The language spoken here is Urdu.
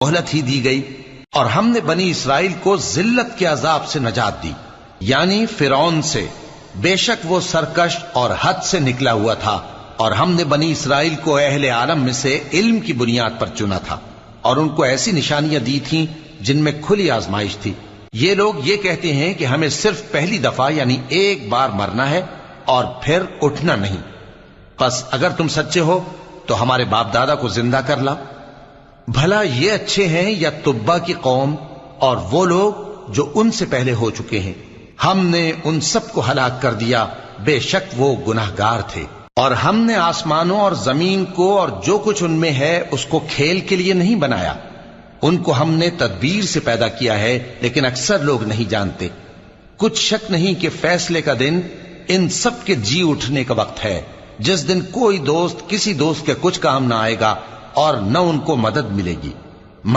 مہلت ہی دی گئی، اور ہم نے بنی اسرائیل کو ذلت کے عذاب سے نجات دی، یعنی فرعون سے۔ بے شک وہ سرکش اور حد سے نکلا ہوا تھا، اور ہم نے بنی اسرائیل کو اہل عالم میں سے علم کی بنیاد پر چنا تھا، اور ان کو ایسی نشانیاں دی تھیں جن میں کھلی آزمائش تھی۔ یہ لوگ یہ کہتے ہیں کہ ہمیں صرف پہلی دفعہ یعنی ایک بار مرنا ہے اور پھر اٹھنا نہیں۔ پس اگر تم سچے ہو تو ہمارے باپ دادا کو زندہ کر لاؤ۔ بھلا یہ اچھے ہیں یا تبا کی قوم اور وہ لوگ جو ان سے پہلے ہو چکے ہیں؟ ہم نے ان سب کو ہلاک کر دیا، بے شک وہ گناہگار تھے۔ اور ہم نے آسمانوں اور زمین کو اور جو کچھ ان میں ہے اس کو کھیل کے لیے نہیں بنایا، ان کو ہم نے تدبیر سے پیدا کیا ہے، لیکن اکثر لوگ نہیں جانتے۔ کچھ شک نہیں کہ فیصلے کا دن ان سب کے جی اٹھنے کا وقت ہے، جس دن کوئی دوست کسی دوست کے کچھ کام نہ آئے گا اور نہ ان کو مدد ملے گی۔